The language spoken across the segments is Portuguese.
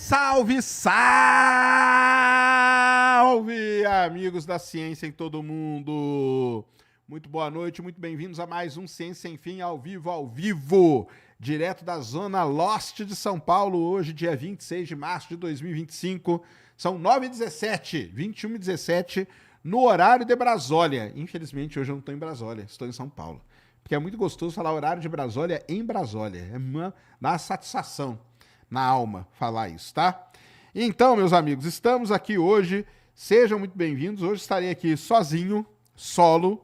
Salve, salve, amigos da ciência em todo mundo. Muito boa noite, muito bem-vindos a mais um Ciência Sem Fim ao vivo, direto da Zona Leste de São Paulo, hoje, dia 26 de março de 2025. São 9h17, 21h17, no horário de Brasólia. Infelizmente, hoje eu não estou em Brasólia, estou em São Paulo. Porque é muito gostoso falar horário de Brasólia em Brasólia. Dá uma satisfação na alma falar isso, tá? Então, meus amigos, estamos aqui hoje, sejam muito bem-vindos. Hoje estarei aqui sozinho, solo,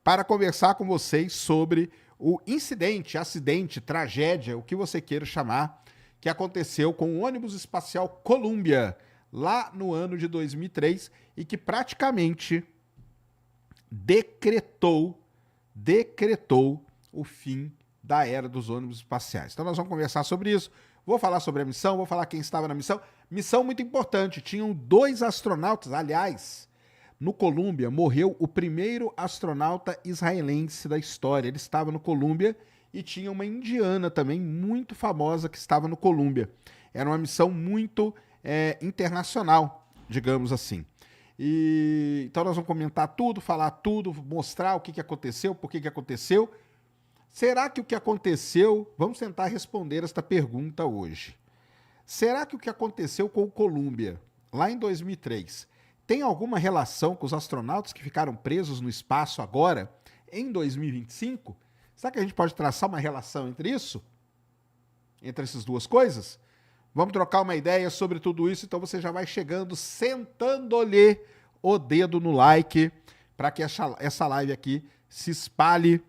para conversar com vocês sobre o incidente, acidente, tragédia, o que você queira chamar, que aconteceu com o ônibus espacial Columbia, lá no ano de 2003, e que praticamente decretou o fim da era dos ônibus espaciais. Então nós vamos conversar sobre isso. Vou falar sobre a missão, vou falar quem estava na missão. Missão muito importante, tinham 2 astronautas, aliás, no Columbia morreu o primeiro astronauta israelense da história. Ele estava no Columbia e tinha uma indiana também muito famosa que estava no Columbia. Era uma missão muito internacional, digamos assim. Então nós vamos comentar tudo, falar tudo, mostrar o que aconteceu, por que aconteceu. Será que o que aconteceu... Vamos tentar responder esta pergunta hoje. Será que o que aconteceu com o Columbia, lá em 2003, tem alguma relação com os astronautas que ficaram presos no espaço agora, em 2025? Será que a gente pode traçar uma relação entre isso? Entre essas duas coisas? Vamos trocar uma ideia sobre tudo isso, então você já vai chegando, sentando-lhe o dedo no like, para que essa live aqui se espalhe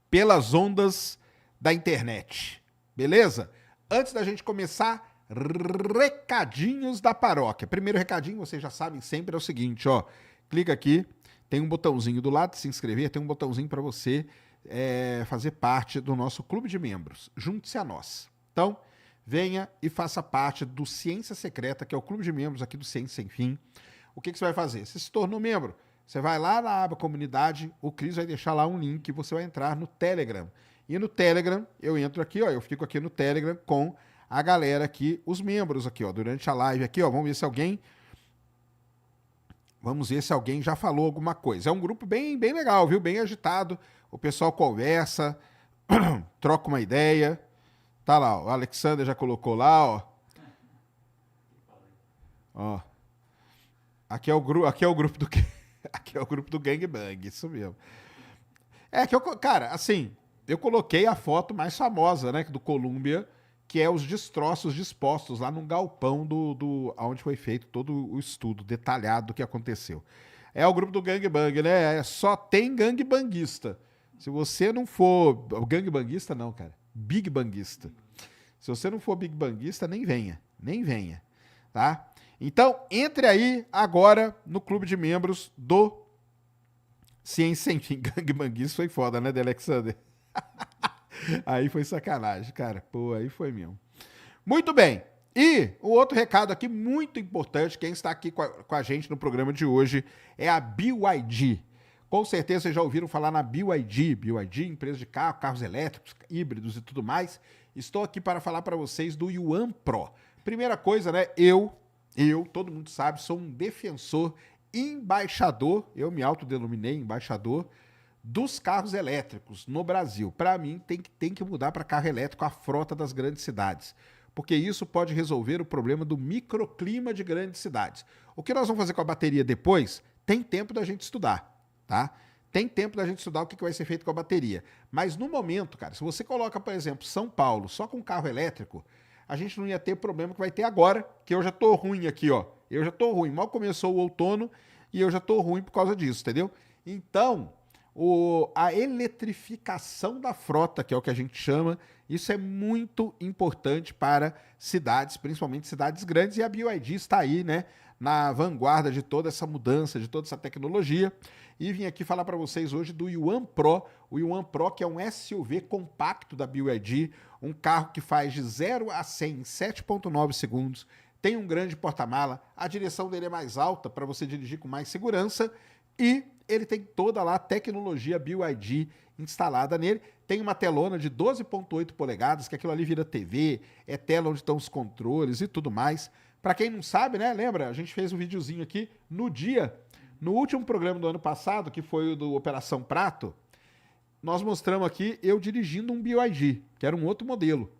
pelas ondas da internet. Beleza? Antes da gente começar, recadinhos da paróquia. Primeiro recadinho, vocês já sabem sempre, é o seguinte, ó. Clica aqui, tem um botãozinho do lado de se inscrever, tem um botãozinho para você fazer parte do nosso clube de membros. Junte-se a nós. Então, venha e faça parte do Ciência Secreta, que é o clube de membros aqui do Ciência Sem Fim. O que você vai fazer? Você se tornou membro, você vai lá na aba comunidade, o Cris vai deixar lá um link, você vai entrar no Telegram. E no Telegram, eu entro aqui, ó, eu fico aqui no Telegram com a galera aqui, os membros aqui, ó, durante a live aqui, ó, vamos ver se alguém já falou alguma coisa. É um grupo bem legal, viu? Bem agitado, o pessoal conversa, troca uma ideia. Tá lá, ó, o Alexander já colocou lá, ó. Ó. Aqui é o grupo do aqui é o grupo do Gangbang, isso mesmo. Cara, assim, eu coloquei a foto mais famosa, né, do Columbia, que é os destroços dispostos lá no galpão onde foi feito todo o estudo detalhado do que aconteceu. É o grupo do Gangbang, né? Só tem gangbanguista. Se você não for... Gangbanguista não, cara. Big Banguista. Se você não for Big Banguista, nem venha. Nem venha. Tá? Então, entre aí agora no clube de membros do Ciência Sem Fim. Gangbanguista foi foda, né, de Alexander? Aí foi sacanagem, cara. Pô, aí foi mesmo. Muito bem. E o outro recado aqui muito importante, quem está aqui com a gente no programa de hoje é a BYD. Com certeza vocês já ouviram falar na BYD. BYD, empresa de carros elétricos, híbridos e tudo mais. Estou aqui para falar para vocês do Yuan Pro. Primeira coisa, né? Eu, todo mundo sabe, sou um defensor, embaixador, eu me autodenominei embaixador dos carros elétricos no Brasil. Para mim, tem que mudar para carro elétrico a frota das grandes cidades, porque isso pode resolver o problema do microclima de grandes cidades. O que nós vamos fazer com a bateria depois, tem tempo da gente estudar, tá? Tem tempo da gente estudar o que vai ser feito com a bateria. Mas no momento, cara, se você coloca, por exemplo, São Paulo só com carro elétrico, a gente não ia ter o problema que vai ter agora, que eu já tô ruim aqui, ó. Eu já tô ruim. Mal começou o outono e eu já tô ruim por causa disso, entendeu? Então, a eletrificação da frota, que é o que a gente chama, isso é muito importante para cidades, principalmente cidades grandes, e a BYD está aí, né, na vanguarda de toda essa mudança, de toda essa tecnologia. E vim aqui falar para vocês hoje do Yuan Pro, o Yuan Pro, que é um SUV compacto da BYD, um carro que faz de 0 a 100 em 7,9 segundos, tem um grande porta-mala, a direção dele é mais alta para você dirigir com mais segurança, E ele tem toda lá a tecnologia BYD instalada nele. Tem uma telona de 12,8 polegadas, que aquilo ali vira TV, é tela onde estão os controles e tudo mais. Para quem não sabe, né? Lembra? A gente fez um videozinho aqui no último programa do ano passado, que foi o do Operação Prato. Nós mostramos aqui eu dirigindo um BYD, que era um outro modelo.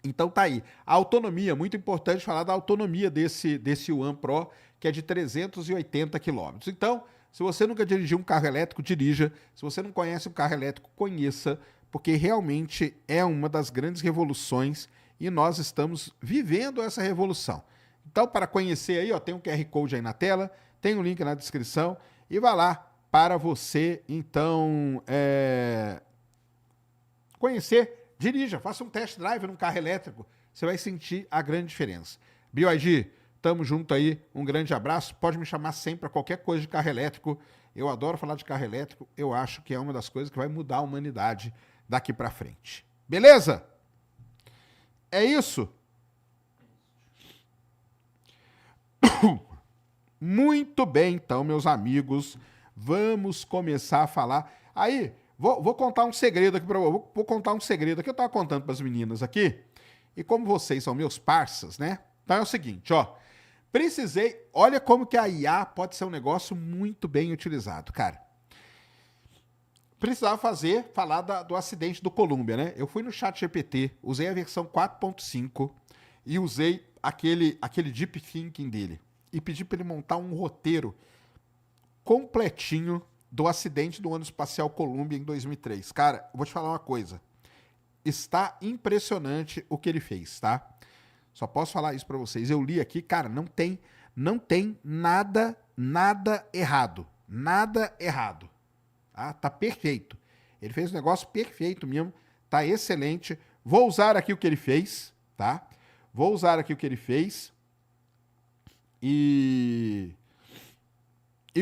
Então tá aí. A autonomia, muito importante falar da autonomia desse One Pro, que é de 380 km. Então, se você nunca dirigiu um carro elétrico, dirija. Se você não conhece um carro elétrico, conheça, porque realmente é uma das grandes revoluções e nós estamos vivendo essa revolução. Então, para conhecer aí, ó, tem um QR Code aí na tela, tem um link na descrição e vá lá para você, então, conhecer, dirija, faça um test drive num carro elétrico, você vai sentir a grande diferença. BYD, tamo junto aí, um grande abraço, pode me chamar sempre para qualquer coisa de carro elétrico, eu adoro falar de carro elétrico, eu acho que é uma das coisas que vai mudar a humanidade daqui para frente. Beleza? É isso? Muito bem, então, meus amigos, vamos começar a falar. Aí, vou contar um segredo aqui para vocês. Vou contar um segredo que eu estava contando para as meninas aqui. E como vocês são meus parças, né? Então é o seguinte, ó. Olha como que a IA pode ser um negócio muito bem utilizado, cara. Precisava falar do acidente do Columbia, né? Eu fui no ChatGPT, usei a versão 4.5 e usei aquele Deep Thinking dele. E pedi para ele montar um roteiro completinho do acidente do ano espacial Columbia em 2003. Cara, vou te falar uma coisa. Está impressionante o que ele fez, tá? Só posso falar isso para vocês. Eu li aqui, cara, não tem nada errado. Nada errado. Tá perfeito. Ele fez um negócio perfeito mesmo. Tá excelente. Vou usar aqui o que ele fez, tá? Vou usar aqui o que ele fez. E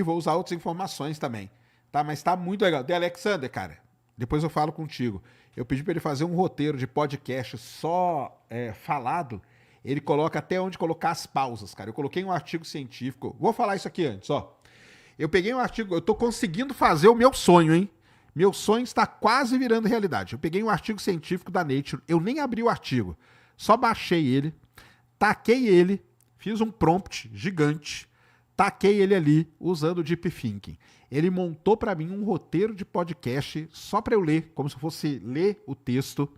vou usar outras informações também, tá? Mas tá muito legal. De Alexander, cara, depois eu falo contigo. Eu pedi para ele fazer um roteiro de podcast só falado. Ele coloca até onde colocar as pausas, cara. Eu coloquei um artigo científico. Vou falar isso aqui antes, ó. Eu peguei um artigo, eu tô conseguindo fazer o meu sonho, hein? Meu sonho está quase virando realidade. Eu peguei um artigo científico da Nature, eu nem abri o artigo, só baixei ele, taquei ele, fiz um prompt gigante, taquei ele ali usando o Deep Thinking. Ele montou para mim um roteiro de podcast só para eu ler, como se fosse ler o texto,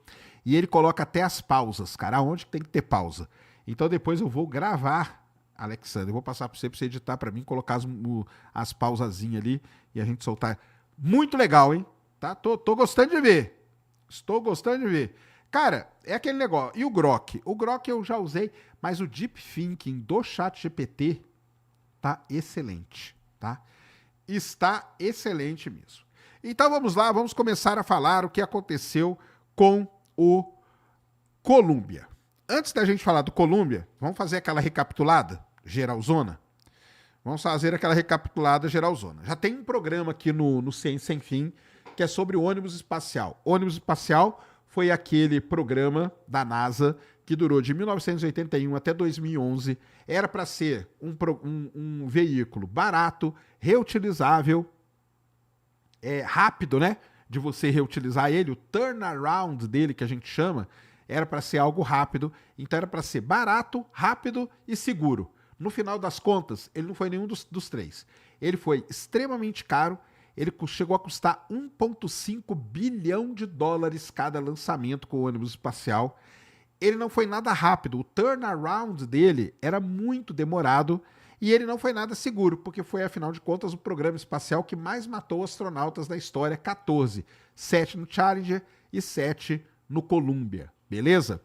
e ele coloca até as pausas, cara, aonde tem que ter pausa. Então depois eu vou gravar, Alexander, eu vou passar para você editar para mim, colocar as pausazinhas ali e a gente soltar. Muito legal, hein? Tá? Tô gostando de ver. Estou gostando de ver. Cara, é aquele negócio. E o Grok? O Grok eu já usei, mas o Deep Thinking do ChatGPT tá excelente, tá? Está excelente mesmo. Então vamos lá, vamos começar a falar o que aconteceu com o Columbia. Antes da gente falar do Columbia, vamos fazer aquela recapitulada geralzona? Vamos fazer aquela recapitulada geralzona. Já tem um programa aqui no Ciência Sem Fim que é sobre o ônibus espacial. O ônibus espacial foi aquele programa da NASA que durou de 1981 até 2011. Era para ser um veículo barato, reutilizável, rápido, né? De você reutilizar ele. O turnaround dele, que a gente chama, era para ser algo rápido. Então era para ser barato, rápido e seguro. No final das contas, ele não foi nenhum dos três. Ele foi extremamente caro. Ele chegou a custar 1,5 bilhão de dólares cada lançamento com o ônibus espacial. Ele não foi nada rápido. O turnaround dele era muito demorado e ele não foi nada seguro, porque foi, afinal de contas, o programa espacial que mais matou astronautas da história, 14. 7 no Challenger e 7 no Columbia. Beleza?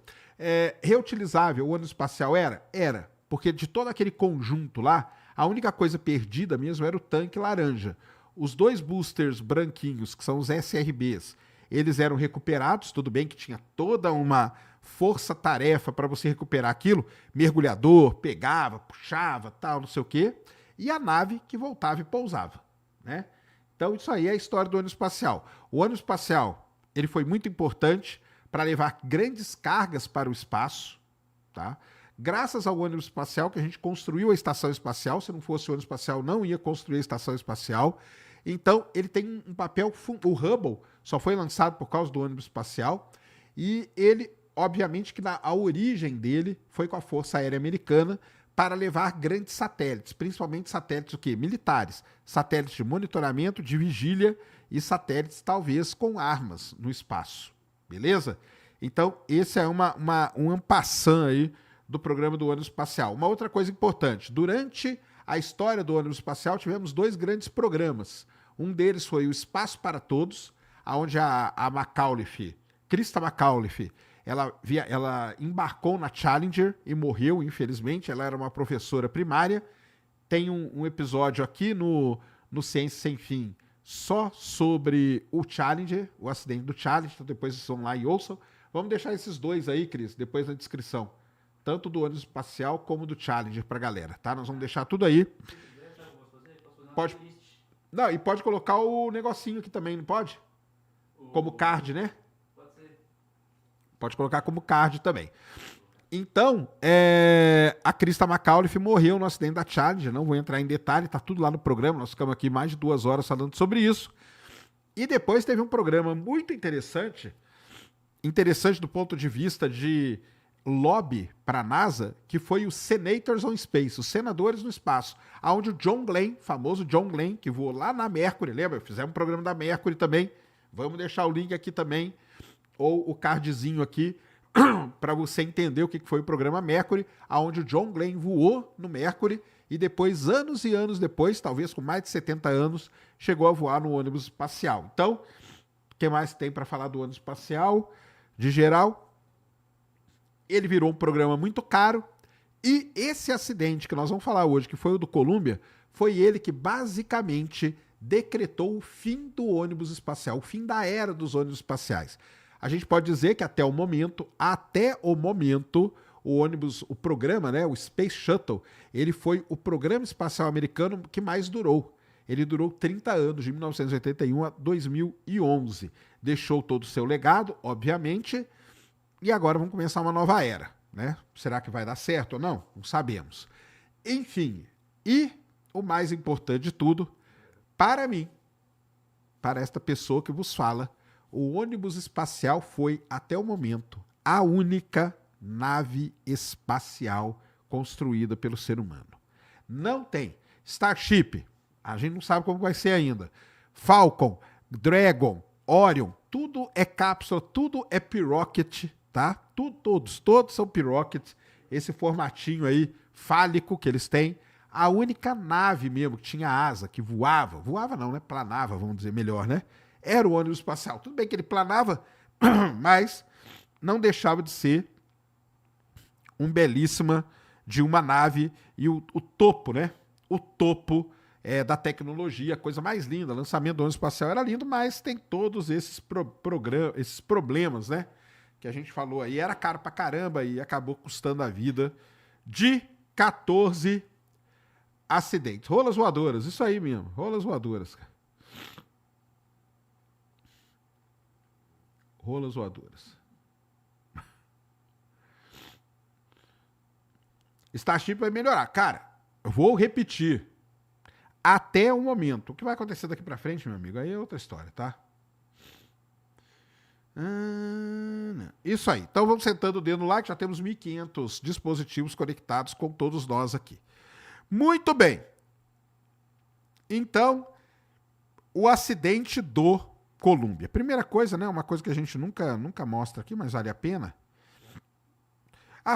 Reutilizável o ônibus espacial era? Era. Porque de todo aquele conjunto lá, a única coisa perdida mesmo era o tanque laranja. Os dois boosters branquinhos, que são os SRBs, eles eram recuperados, tudo bem que tinha toda uma força-tarefa para você recuperar aquilo, mergulhador, pegava, puxava, tal, não sei o quê, e a nave que voltava e pousava, né? Então isso aí é a história do ônibus espacial. O ônibus espacial, ele foi muito importante para levar grandes cargas para o espaço, tá? Graças ao ônibus espacial que a gente construiu a estação espacial, se não fosse o ônibus espacial, não ia construir a estação espacial. Então, ele tem um papel... O Hubble só foi lançado por causa do ônibus espacial e ele, obviamente, que a origem dele foi com a Força Aérea Americana para levar grandes satélites, principalmente satélites o quê? Militares, satélites de monitoramento, de vigília e satélites talvez com armas no espaço, beleza? Então, esse é um ampassã aí do programa do ônibus espacial. Uma outra coisa importante, durante a história do ônibus espacial tivemos 2 grandes programas. Um deles foi o Espaço para Todos, onde a McAuliffe, Christa McAuliffe, ela embarcou na Challenger e morreu, infelizmente. Ela era uma professora primária. Tem um episódio aqui no Ciência Sem Fim só sobre o Challenger, o acidente do Challenger. Então depois vocês vão lá e ouçam. Vamos deixar esses 2 aí, Cris, depois na descrição. Tanto do ônibus espacial como do Challenger pra galera, tá? Nós vamos deixar tudo aí. Pode. Não, e pode colocar o negocinho aqui também, não pode? Como card, né? Pode colocar como card também. Então, a Christa McAuliffe morreu no acidente da Challenger. Não vou entrar em detalhe, tá tudo lá no programa. Nós ficamos aqui mais de 2 horas falando sobre isso. E depois teve um programa muito interessante do ponto de vista de lobby para a NASA, que foi o Senators on Space, os senadores no espaço, onde o John Glenn, famoso John Glenn, que voou lá na Mercury, lembra? Fizemos um programa da Mercury também. Vamos deixar o link aqui também, ou o cardzinho aqui, para você entender o que foi o programa Mercury, onde o John Glenn voou no Mercury e depois, anos e anos depois, talvez com mais de 70 anos, chegou a voar no ônibus espacial. Então, o que mais tem para falar do ônibus espacial? De geral, ele virou um programa muito caro e esse acidente que nós vamos falar hoje, que foi o do Columbia, foi ele que basicamente decretou o fim do ônibus espacial, o fim da era dos ônibus espaciais. A gente pode dizer que até o momento, o programa, né, o Space Shuttle, ele foi o programa espacial americano que mais durou. Ele durou 30 anos, de 1981 a 2011. Deixou todo o seu legado, obviamente, e agora vamos começar uma nova era, né? Será que vai dar certo ou não? Não sabemos. Enfim, e o mais importante de tudo, para mim, para esta pessoa que vos fala, o ônibus espacial foi, até o momento, a única nave espacial construída pelo ser humano. Não tem Starship, a gente não sabe como vai ser ainda. Falcon, Dragon, Orion, tudo é cápsula, tudo é P-Rocket, tá? Todos são P-Rocket, esse formatinho aí fálico que eles têm. A única nave mesmo que tinha asa, que voava não, né? Planava, vamos dizer melhor, né? Era o ônibus espacial. Tudo bem que ele planava, mas não deixava de ser belíssima de uma nave e o topo, né? O topo da tecnologia, a coisa mais linda. O lançamento do ônibus espacial era lindo, mas tem todos esses problemas, né? Que a gente falou aí. Era caro pra caramba e acabou custando a vida de 14 acidentes. Rolas voadoras, isso aí mesmo. Rolas voadoras. Rolas voadoras. Starship vai melhorar. Cara, eu vou repetir. Até o momento. O que vai acontecer daqui pra frente, meu amigo, aí é outra história, tá? Isso aí. Então vamos sentando o dedo no like. Já temos 1.500 dispositivos conectados com todos nós aqui. Muito bem. Então, o acidente do Columbia. Primeira coisa, né? Uma coisa que a gente nunca mostra aqui, mas vale a pena.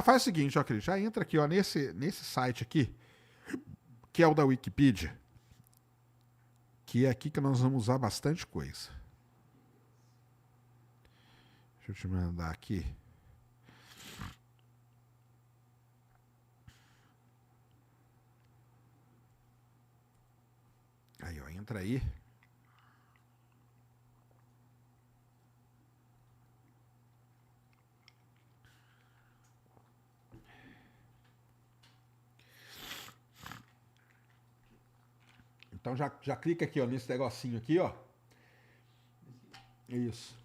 Faz o seguinte, ó, Cris. Já entra aqui, ó, nesse site aqui, que é o da Wikipedia. Que é aqui que nós vamos usar bastante coisa. Deixa eu te mandar aqui. Aí, ó, entra aí. Então já clica aqui, ó, nesse negocinho aqui, ó. Isso.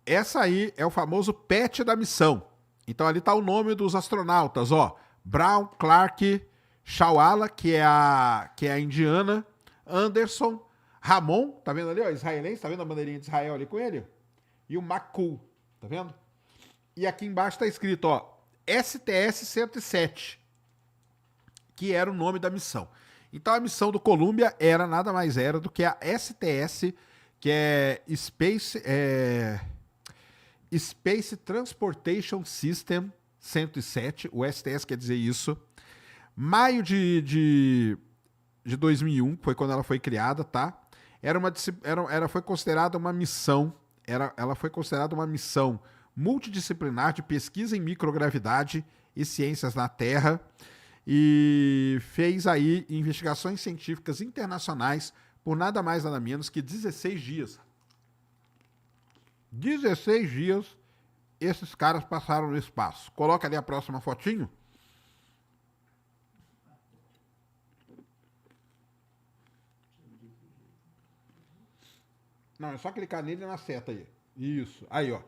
Essa aí é o famoso patch da missão. Então ali tá o nome dos astronautas, ó. Brown, Clark, Chawala, que é a indiana, Anderson, Ramon, tá vendo ali, ó, israelense, tá vendo a bandeirinha de Israel ali com ele? E o Makul, tá vendo? E aqui embaixo tá escrito, ó, STS-107, que era o nome da missão. Então a missão do Columbia era nada mais era do que a STS, que é Space Transportation System 107, o STS quer dizer isso. Maio de 2001, foi quando ela foi criada, tá? Foi considerada uma missão, ela foi considerada uma missão multidisciplinar de pesquisa em microgravidade e ciências na Terra, e fez aí investigações científicas internacionais por nada mais nada menos que 16 dias. 16 dias esses caras passaram no espaço. Coloca ali a próxima fotinho. Não, é só clicar nele e na seta aí. Isso. Aí, ó.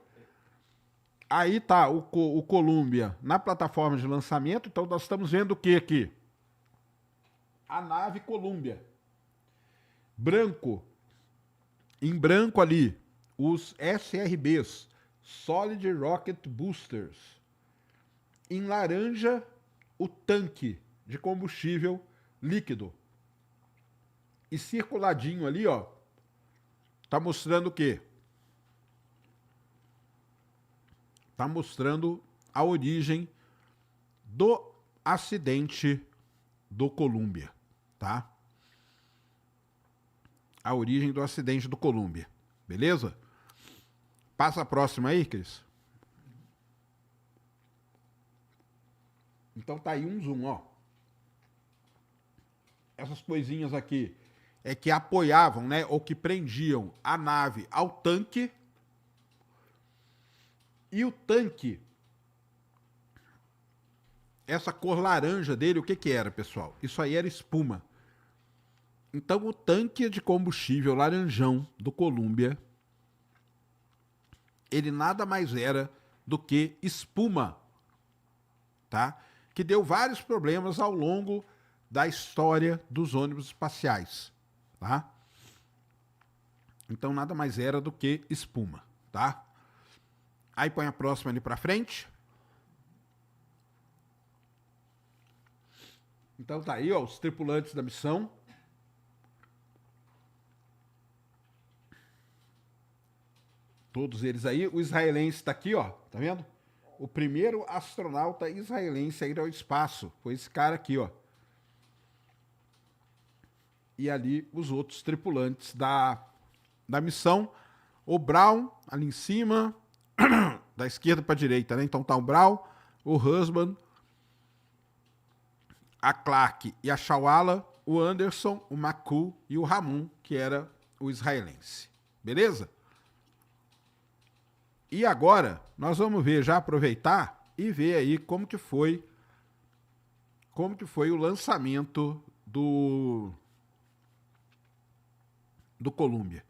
Aí tá o Columbia na plataforma de lançamento. Então nós estamos vendo o que aqui? A nave Columbia. Branco. Em branco ali, os SRBs, Solid Rocket Boosters. Em laranja, o tanque de combustível líquido. E circuladinho ali, ó, tá mostrando o quê? Tá mostrando a origem do acidente do Columbia, tá? A origem do acidente do Columbia, beleza? Passa a próxima aí, Cris. Então tá aí um zoom, ó. Essas coisinhas aqui é que apoiavam, né, ou que prendiam a nave ao tanque. E o tanque, essa cor laranja dele, o que que era, pessoal? Isso aí era espuma. Então o tanque de combustível laranjão do Columbia, ele nada mais era do que espuma, tá? Que deu vários problemas ao longo da história dos ônibus espaciais, tá? Então nada mais era do que espuma, tá? Aí põe a próxima ali pra frente. Então tá aí, ó, os tripulantes da missão. Todos eles aí. O israelense tá aqui, ó, tá vendo? O primeiro astronauta israelense a ir ao espaço foi esse cara aqui, ó. E ali os outros tripulantes da missão. O Brown ali em cima, da esquerda para a direita, né? Então tá o Brown, o Husband, a Clark e a Chawala, o Anderson, o Makul e o Ramon, que era o israelense. Beleza? E agora nós vamos ver, já aproveitar e ver aí como que foi o lançamento do Columbia.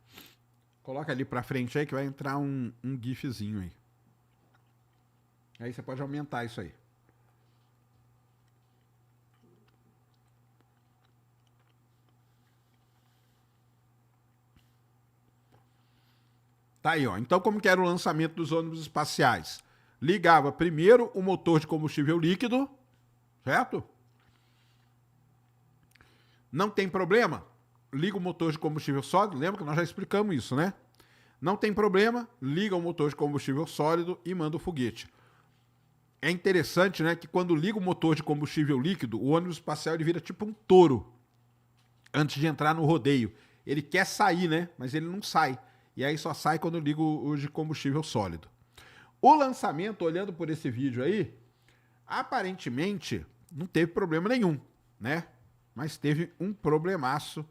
Coloca ali para frente aí que vai entrar um gifzinho aí. Aí você pode aumentar isso aí. Tá aí, ó. Então, como que era o lançamento dos ônibus espaciais? Ligava primeiro o motor de combustível líquido, certo? Não tem problema? Liga o motor de combustível sólido. Lembra que nós já explicamos isso, né? Não tem problema, liga o motor de combustível sólido e manda o foguete. É interessante, né, que quando liga o motor de combustível líquido, o ônibus espacial ele vira tipo um touro antes de entrar no rodeio. Ele quer sair, né, mas ele não sai. E aí só sai quando liga o de combustível sólido. O lançamento, olhando por esse vídeo aí, aparentemente não teve problema nenhum, né? Mas teve um problemaço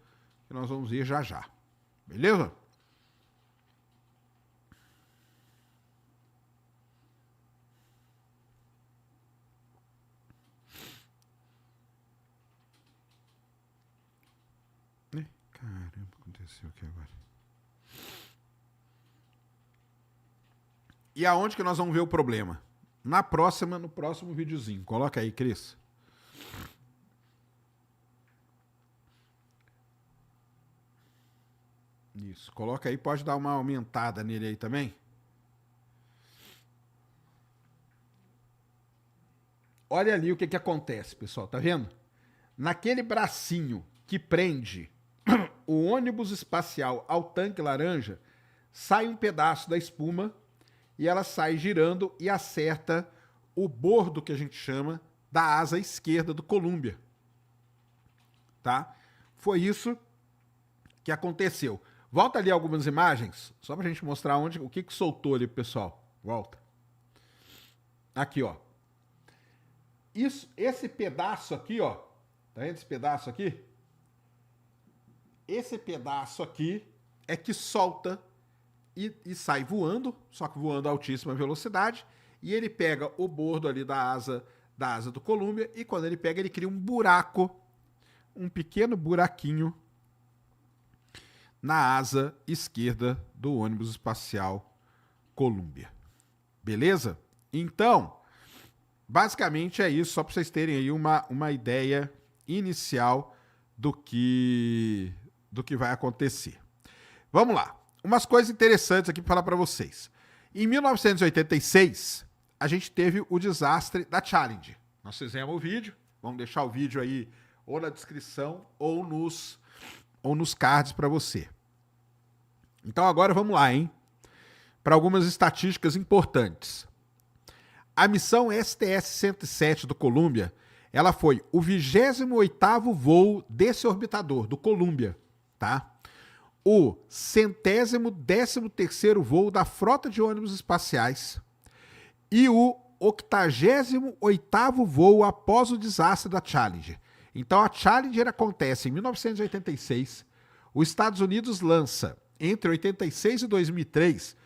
que nós vamos ver já já. Beleza? Caramba, aconteceu aqui agora. E aonde que nós vamos ver o problema? no próximo videozinho. Coloca aí, Cris. Isso, coloca aí, pode dar uma aumentada nele aí também. Olha ali o que acontece, pessoal, tá vendo? Naquele bracinho que prende o ônibus espacial ao tanque laranja, sai um pedaço da espuma e ela sai girando e acerta o bordo que a gente chama da asa esquerda do Columbia. Tá? Foi isso que aconteceu. Volta ali algumas imagens, só pra gente mostrar o que soltou ali, pessoal. Volta. Aqui, ó. Esse pedaço aqui, ó. Tá vendo esse pedaço aqui? Esse pedaço aqui é que solta e sai voando, só que voando a altíssima velocidade, e ele pega o bordo ali da asa do Columbia, e quando ele pega, ele cria um buraco, um pequeno buraquinho na asa esquerda do ônibus espacial Columbia. Beleza? Então, basicamente é isso, só para vocês terem aí uma ideia inicial do que vai acontecer. Vamos lá. Umas coisas interessantes aqui para falar para vocês. Em 1986, a gente teve o desastre da Challenger. Nós fizemos o vídeo, vamos deixar o vídeo aí ou na descrição ou nos cards para você. Então agora vamos lá, hein? Para algumas estatísticas importantes. A missão STS-107 do Columbia, ela foi o 28º voo desse orbitador, do Columbia, tá? O 113º voo da frota de ônibus espaciais e o 88º voo após o desastre da Challenger. Então a Challenger acontece em 1986, os Estados Unidos lança entre 86 e 2003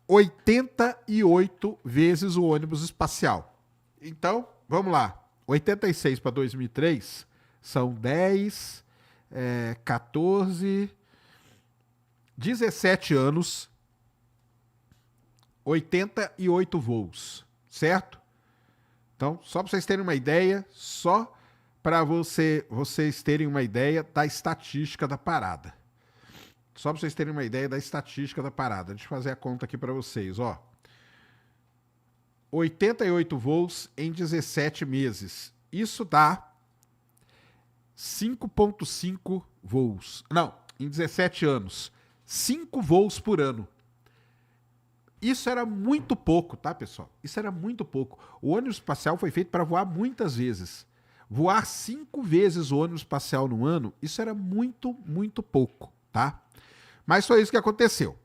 88 vezes o ônibus espacial. Então, vamos lá. 86 para 2003 são 10, 14, 17 anos, 88 voos, certo? Então, só para vocês terem uma ideia, só para vocês terem uma ideia da estatística da parada. Só para vocês terem uma ideia da estatística da parada. Deixa eu fazer a conta aqui para vocês, ó. 88 voos em 17 meses. Isso dá 5,5 voos. Não, em 17 anos. 5 voos por ano. Isso era muito pouco, tá, pessoal? Isso era muito pouco. O ônibus espacial foi feito para voar muitas vezes. Voar 5 vezes o ônibus espacial no ano, isso era muito, muito pouco, tá? Mas foi isso que aconteceu.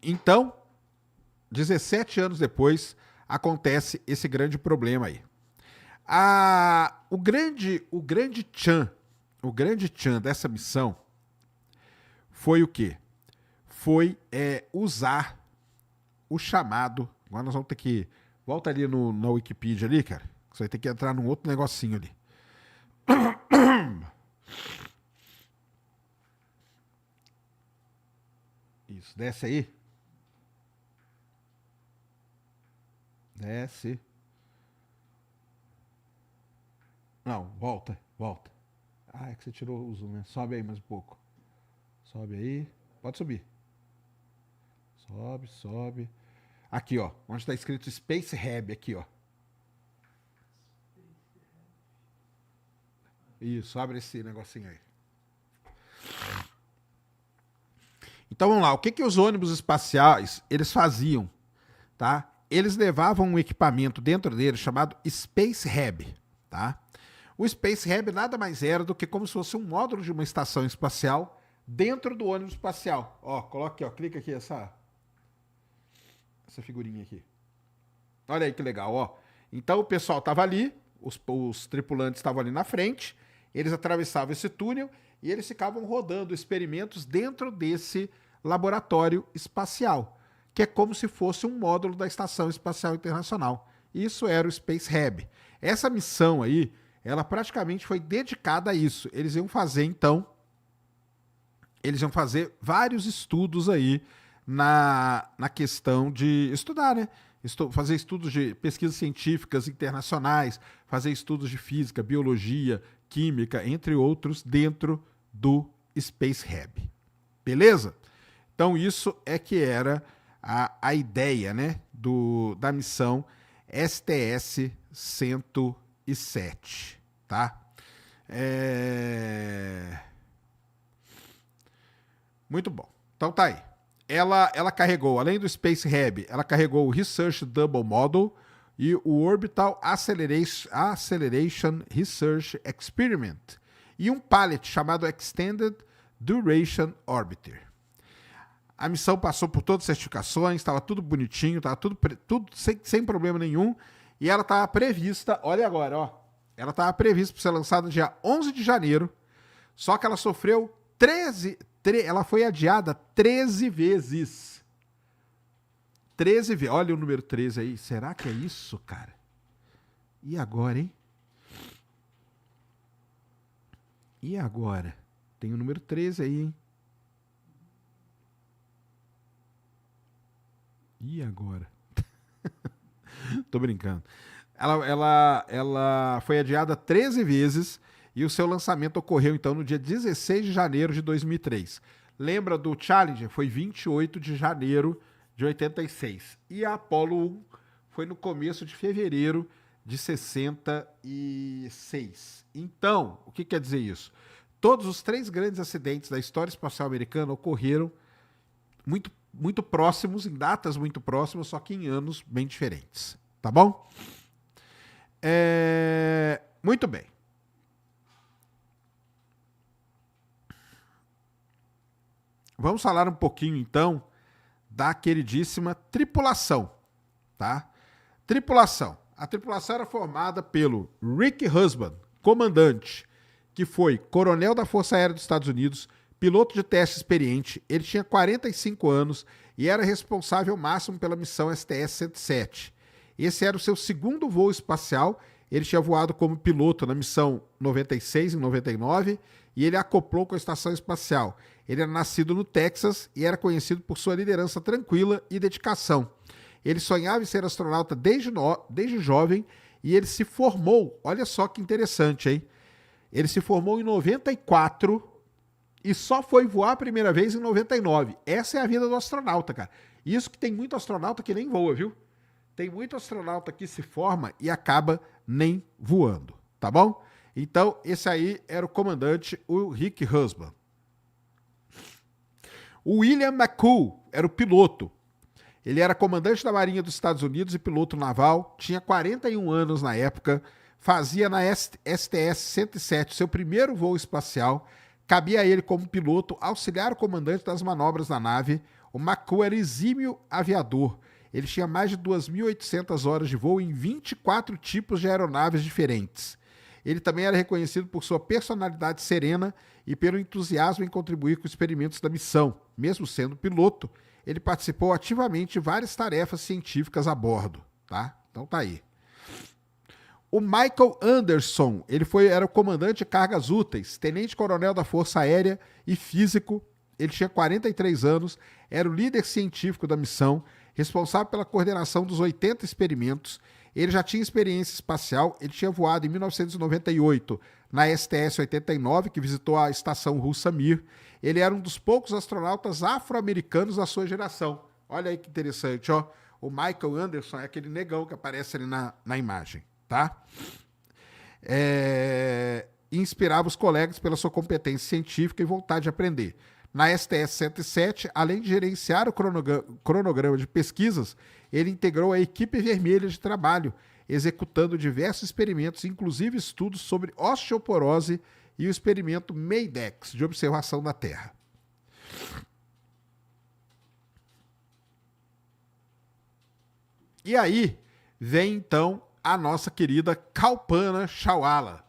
Então, 17 anos depois, acontece esse grande problema aí. O grande tchan dessa missão foi o quê? Foi usar o chamado... Agora nós vamos ter que... Volta ali na Wikipedia ali, cara. Você vai ter que entrar num outro negocinho ali. Isso, desce aí. Desce. Não, volta. Ah, é que você tirou o zoom, né? Sobe aí mais um pouco. Sobe aí. Pode subir. Sobe. Aqui, ó. Onde está escrito Space Hab, aqui, ó. Isso, abre esse negocinho aí. Então vamos lá, o que os ônibus espaciais eles faziam, tá? Eles levavam um equipamento dentro deles chamado Space Hab, tá? O Space Hab nada mais era do que como se fosse um módulo de uma estação espacial dentro do ônibus espacial. Ó, coloca aqui, ó, clica aqui essa figurinha aqui. Olha aí que legal, ó. Então o pessoal tava ali, os tripulantes estavam ali na frente, eles atravessavam esse túnel e eles ficavam rodando experimentos dentro desse laboratório espacial, que é como se fosse um módulo da Estação Espacial Internacional. Isso era o Space Hab. Essa missão aí, ela praticamente foi dedicada a isso. Eles iam fazer, então, vários estudos aí na questão de estudar, né? Fazer estudos de pesquisas científicas internacionais, fazer estudos de física, biologia, química, entre outros, dentro do Space Lab. Beleza? Então isso é que era a ideia, né, da missão STS-107, tá? Muito bom. Então tá aí. Ela carregou, além do Space Lab, ela carregou o Research Double Model e o Orbital Acceleration Research Experiment e um pallet chamado Extended Duration Orbiter. A missão passou por todas as certificações, estava tudo bonitinho, estava tudo sem problema nenhum, e ela estava prevista, olha agora, ó, ela estava prevista para ser lançada no dia 11 de janeiro, só que ela sofreu ela foi adiada 13 vezes. 13 vezes. Olha o número 13 aí. Será que é isso, cara? E agora, hein? E agora? Tem o número 13 aí, hein? E agora? Tô brincando. Ela foi adiada 13 vezes e o seu lançamento ocorreu, então, no dia 16 de janeiro de 2003. Lembra do Challenger? Foi 28 de janeiro de 86. E a Apollo 1 foi no começo de fevereiro de 66. Então, o que quer dizer isso? Todos os 3 grandes acidentes da história espacial americana ocorreram muito, muito próximos, em datas muito próximas, só que em anos bem diferentes. Tá bom? Muito bem. Vamos falar um pouquinho, então, da queridíssima tripulação, tá? Tripulação. A tripulação era formada pelo Rick Husband, comandante, que foi coronel da Força Aérea dos Estados Unidos, piloto de teste experiente. Ele tinha 45 anos e era responsável máximo pela missão STS-107. Esse era o seu segundo voo espacial. Ele tinha voado como piloto na missão 96 em 99 e ele acoplou com a estação espacial. Ele era nascido no Texas e era conhecido por sua liderança tranquila e dedicação. Ele sonhava em ser astronauta desde jovem e ele se formou, olha só que interessante, hein? Ele se formou em 94 e só foi voar a primeira vez em 99. Essa é a vida do astronauta, cara. Isso que tem muito astronauta que nem voa, viu? Tem muito astronauta que se forma e acaba nem voando, tá bom? Então, esse aí era o comandante, o Rick Husband. O William McCool era o piloto. Ele era comandante da Marinha dos Estados Unidos e piloto naval, tinha 41 anos na época, fazia na STS-107 seu primeiro voo espacial, cabia a ele como piloto auxiliar o comandante das manobras da nave. O McCool era exímio aviador. Ele tinha mais de 2.800 horas de voo em 24 tipos de aeronaves diferentes. Ele também era reconhecido por sua personalidade serena e pelo entusiasmo em contribuir com os experimentos da missão. Mesmo sendo piloto, ele participou ativamente de várias tarefas científicas a bordo, tá? Então tá aí. O Michael Anderson, era o comandante de cargas úteis, tenente-coronel da Força Aérea e físico. Ele tinha 43 anos, era o líder científico da missão, responsável pela coordenação dos 80 experimentos. Ele já tinha experiência espacial, ele tinha voado em 1998 na STS-89, que visitou a estação russa Mir. Ele era um dos poucos astronautas afro-americanos da sua geração. Olha aí que interessante, ó. O Michael Anderson é aquele negão que aparece ali na imagem, tá? E inspirava os colegas pela sua competência científica e vontade de aprender. Na STS-107, além de gerenciar o cronograma de pesquisas, ele integrou a equipe vermelha de trabalho, executando diversos experimentos, inclusive estudos sobre osteoporose e o experimento MEIDEX, de observação da Terra. E aí vem, então, a nossa querida Kalpana Chawla.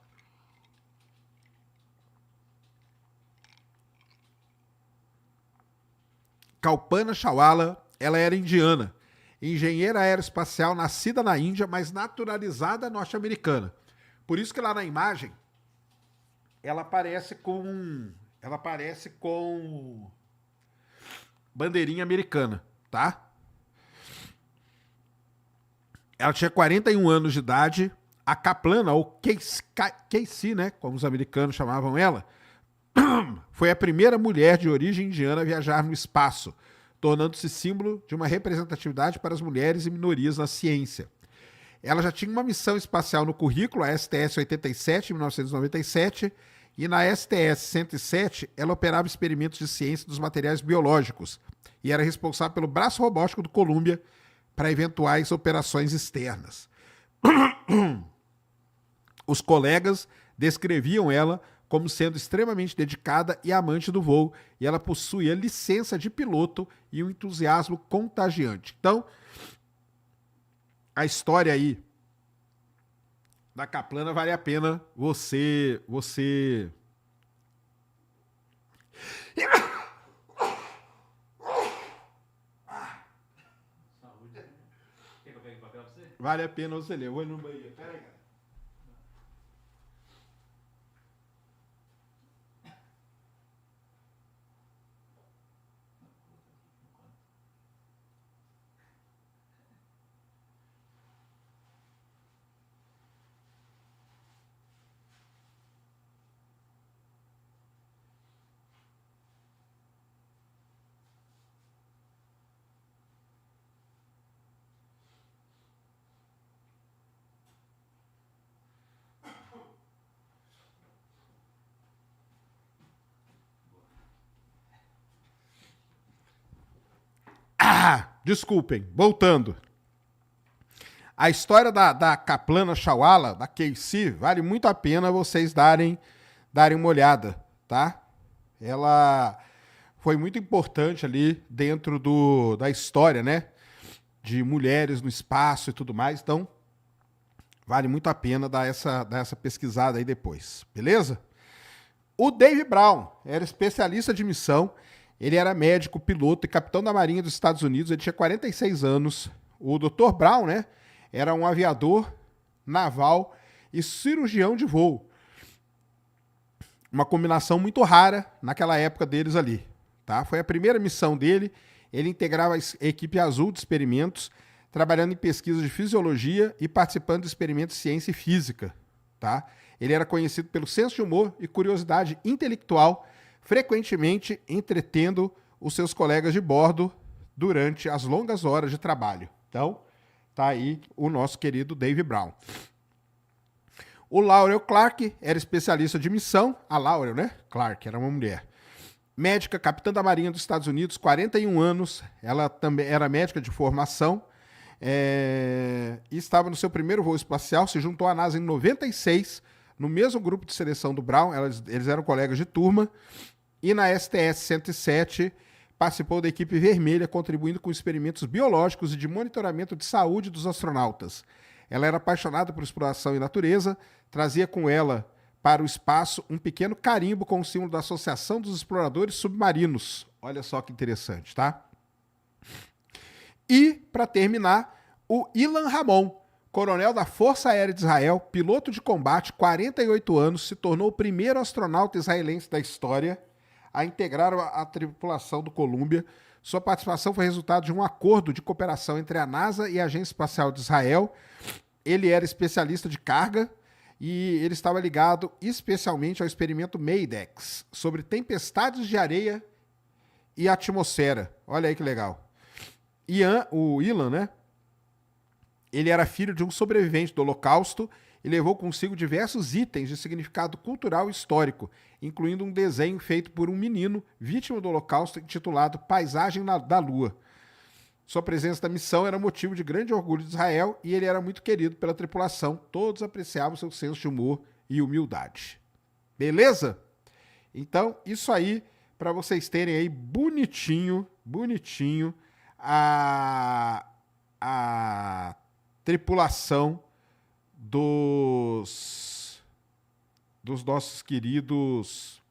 Kalpana Chawla, ela era indiana, engenheira aeroespacial nascida na Índia, mas naturalizada norte-americana. Por isso que lá na imagem ela aparece com bandeirinha americana, tá? Ela tinha 41 anos de idade. A Kaplana, ou Casey, né, como os americanos chamavam ela, foi a primeira mulher de origem indiana a viajar no espaço, tornando-se símbolo de uma representatividade para as mulheres e minorias na ciência. Ela já tinha uma missão espacial no currículo, a STS-87, em 1997, e na STS-107 ela operava experimentos de ciência dos materiais biológicos e era responsável pelo braço robótico do Columbia para eventuais operações externas. Os colegas descreviam ela como sendo extremamente dedicada e amante do voo, e ela possuía licença de piloto e um entusiasmo contagiante. Então, a história aí da Kaplana vale a pena você vale a pena você ler. Eu vou no banheiro. Pera aí, cara. Desculpem, voltando. A história da Kaplana Chawla, da Casey, vale muito a pena vocês darem uma olhada, tá? Ela foi muito importante ali dentro da história, né? De mulheres no espaço e tudo mais. Então, vale muito a pena dar essa pesquisada aí depois, beleza? O Dave Brown era especialista de missão. Ele era médico, piloto e capitão da Marinha dos Estados Unidos. Ele tinha 46 anos. O Dr. Brown, né, era um aviador naval e cirurgião de voo. Uma combinação muito rara naquela época deles ali. Tá? Foi a primeira missão dele. Ele integrava a equipe azul de experimentos, trabalhando em pesquisa de fisiologia e participando de experimentos de ciência e física. Tá? Ele era conhecido pelo senso de humor e curiosidade intelectual, frequentemente entretendo os seus colegas de bordo durante as longas horas de trabalho. Então, tá aí o nosso querido Dave Brown. O Laurel Clark era especialista de missão. A Laurel, né? Clark, era uma mulher. Médica, capitã da Marinha dos Estados Unidos, 41 anos. Ela também era médica de formação. E estava no seu primeiro voo espacial, se juntou à NASA em 96, no mesmo grupo de seleção do Brown. Eles eram colegas de turma. E na STS-107 participou da equipe vermelha, contribuindo com experimentos biológicos e de monitoramento de saúde dos astronautas. Ela era apaixonada por exploração e natureza, trazia com ela para o espaço um pequeno carimbo com o símbolo da Associação dos Exploradores Submarinos. Olha só que interessante, tá? E, para terminar, o Ilan Ramon, coronel da Força Aérea de Israel, piloto de combate, 48 anos, se tornou o primeiro astronauta israelense da história a integrar a tripulação do Columbia. Sua participação foi resultado de um acordo de cooperação entre a NASA e a Agência Espacial de Israel. Ele era especialista de carga e ele estava ligado especialmente ao experimento Maydex sobre tempestades de areia e atmosfera. Olha aí que legal. O Ilan, né? Ele era filho de um sobrevivente do Holocausto e levou consigo diversos itens de significado cultural e histórico, incluindo um desenho feito por um menino vítima do Holocausto intitulado Paisagem da Lua. Sua presença na missão era motivo de grande orgulho de Israel e ele era muito querido pela tripulação. Todos apreciavam seu senso de humor e humildade. Beleza? Então, isso aí, para vocês terem aí bonitinho, a tripulação dos nossos queridos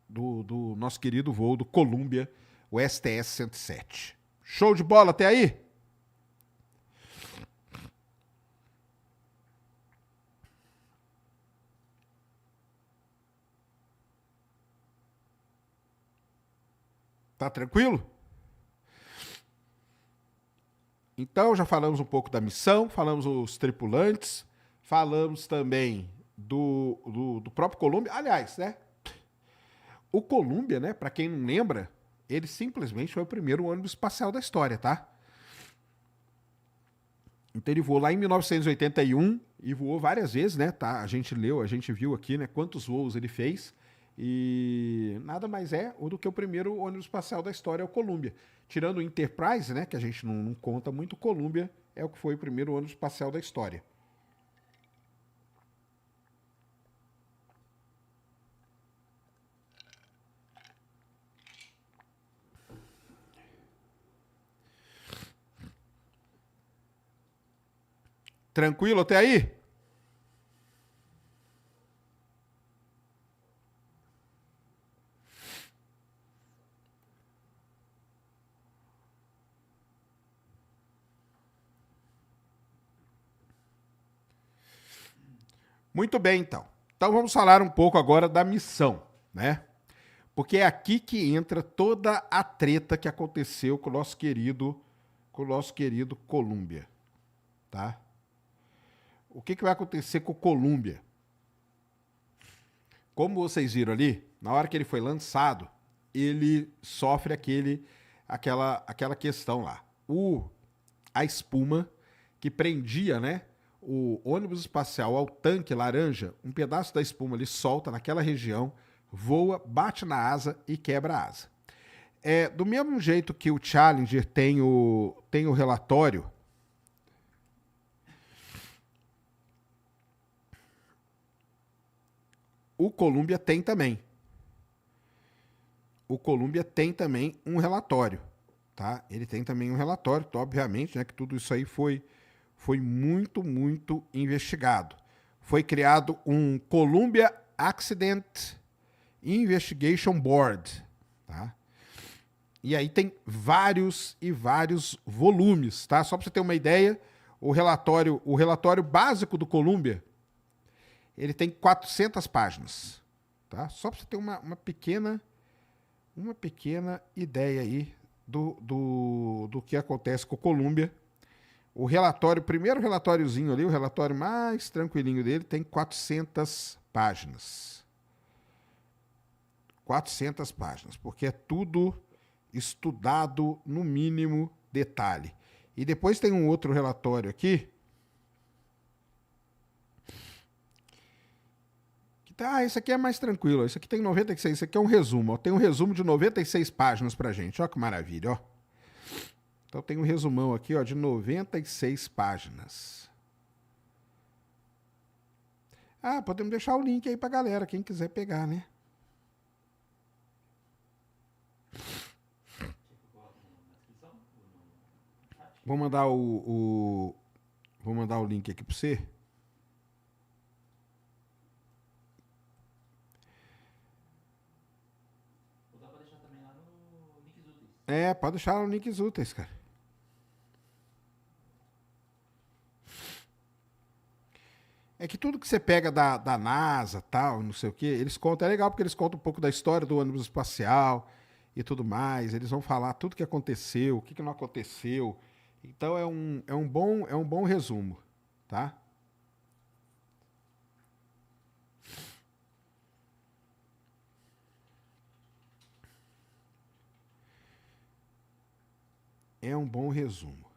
do nosso querido voo do Columbia, o STS-107. Show de bola até aí? Tá tranquilo? Então, já falamos um pouco da missão, falamos os tripulantes, falamos também do próprio Columbia. Aliás, né? O Columbia, né? Para quem não lembra, ele simplesmente foi o primeiro ônibus espacial da história, tá? Então ele voou lá em 1981 e voou várias vezes, né? Tá? A gente leu, a gente viu aqui, né? Quantos voos ele fez. E nada mais é do que o primeiro ônibus espacial da história, é o Columbia. Tirando o Enterprise, né? Que a gente não conta muito, o Columbia é o que foi o primeiro ônibus espacial da história. Tranquilo até aí? Muito bem, então. Então vamos falar um pouco agora da missão, né? Porque é aqui que entra toda a treta que aconteceu com o nosso querido Columbia, tá? O que vai acontecer com o Columbia? Como vocês viram ali, na hora que ele foi lançado, ele sofre aquela questão lá. A espuma que prendia, né, o ônibus espacial ao tanque laranja, um pedaço da espuma ele solta naquela região, voa, bate na asa e quebra a asa. Do mesmo jeito que o Challenger tem o relatório, o Columbia tem também. O Columbia tem também um relatório, tá? Ele tem também um relatório, obviamente, né, que tudo isso aí foi muito, muito investigado. Foi criado um Columbia Accident Investigation Board, tá? E aí tem vários e vários volumes, tá? Só para você ter uma ideia, o relatório básico do Columbia, ele tem 400 páginas, tá? Só para você ter uma pequena ideia aí do que acontece com o Columbia. O relatório, o primeiro relatóriozinho ali, o relatório mais tranquilinho dele, tem 400 páginas. 400 páginas, porque é tudo estudado no mínimo detalhe. E depois tem um outro relatório aqui. Esse aqui é mais tranquilo. Esse aqui tem 96. Esse aqui é um resumo. Ó. Tem um resumo de 96 páginas pra gente. Ó que maravilha, ó. Então tem um resumão aqui, ó, de 96 páginas. Podemos deixar o link aí pra galera, quem quiser pegar, né? Vou mandar vou mandar o link aqui pra você. Pode deixar os links úteis, cara. É que tudo que você pega da NASA, tal, não sei o que, eles contam, é legal porque eles contam um pouco da história do ônibus espacial e tudo mais, eles vão falar tudo que aconteceu, o que não aconteceu. Então é um bom resumo, tá? É um bom resumo.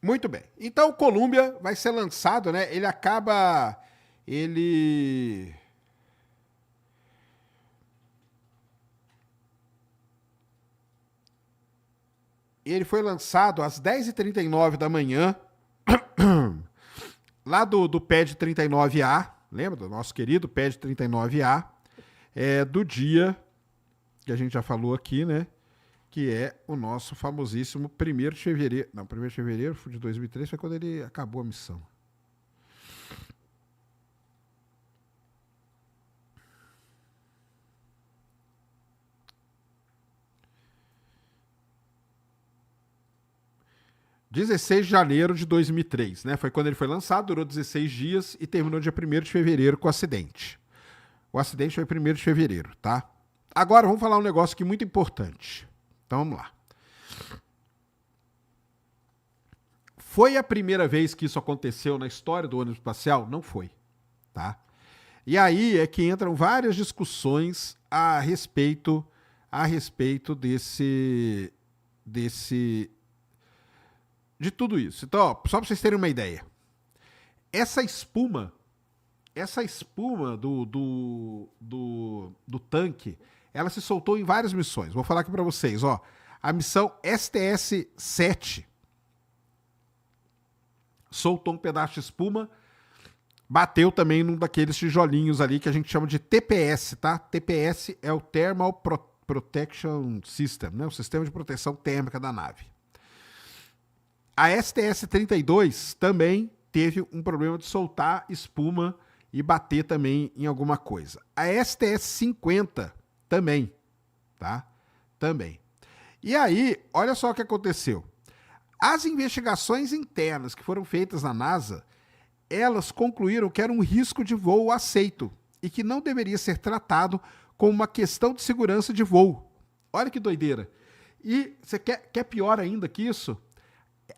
Muito bem. Então o Columbia vai ser lançado, né? Ele acaba. Ele. Ele foi lançado às 10h39 da manhã, lá do PAD 39A, lembra do nosso querido PAD 39A, do dia que a gente já falou aqui, né? Que é o nosso famosíssimo 1º de fevereiro. Não, 1º de fevereiro de 2003 foi quando ele acabou a missão. 16 de janeiro de 2003, né? Foi quando ele foi lançado, durou 16 dias e terminou dia 1º de fevereiro com o acidente. O acidente foi 1º de fevereiro, tá? Agora vamos falar um negócio aqui muito importante. Então vamos lá. Foi a primeira vez que isso aconteceu na história do ônibus espacial? Não foi, tá? E aí é que entram várias discussões a respeito de tudo isso. Então, ó, só para vocês terem uma ideia, essa espuma do tanque, ela se soltou em várias missões. Vou falar aqui para vocês, ó. A missão STS-7 soltou um pedaço de espuma, bateu também num daqueles tijolinhos ali que a gente chama de TPS, tá? TPS é o Thermal Protection System, né? O sistema de proteção térmica da nave. A STS-32 também teve um problema de soltar espuma e bater também em alguma coisa. A STS-50 também, tá? Também. E aí, olha só o que aconteceu. As investigações internas que foram feitas na NASA, elas concluíram que era um risco de voo aceito e que não deveria ser tratado como uma questão de segurança de voo. Olha que doideira. E você quer pior ainda que isso?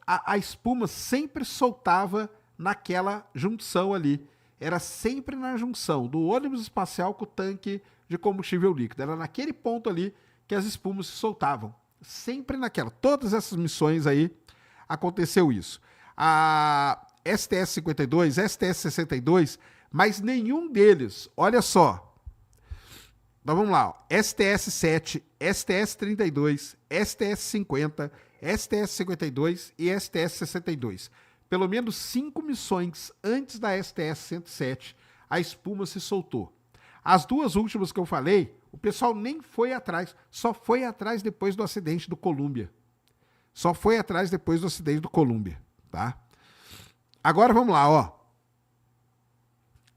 A espuma sempre soltava naquela junção ali. Era sempre na junção do ônibus espacial com o tanque de combustível líquido. Era naquele ponto ali que as espumas se soltavam. Sempre naquela. Todas essas missões aí aconteceu isso. A STS-52, STS-62, mas nenhum deles, olha só. Então vamos lá. Ó. STS-7, STS-32, STS-50, STS-52 e STS-62. Pelo menos 5 missões antes da STS-107, a espuma se soltou. As duas últimas que eu falei, o pessoal nem foi atrás, só foi atrás depois do acidente do Columbia. Só foi atrás depois do acidente do Columbia, tá? Agora vamos lá, ó.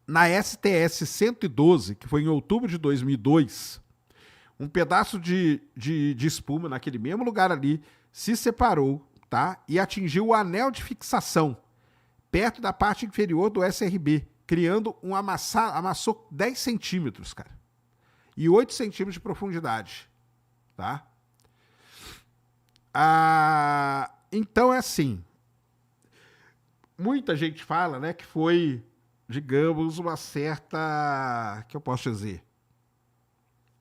Na STS-112, que foi em outubro de 2002, um pedaço de espuma naquele mesmo lugar ali se separou, tá? E atingiu o anel de fixação, perto da parte inferior do SRB, criando um amassou 10 centímetros, cara. E 8 centímetros de profundidade, tá? Então é assim. Muita gente fala, né, que foi, digamos, uma certa, que eu posso dizer,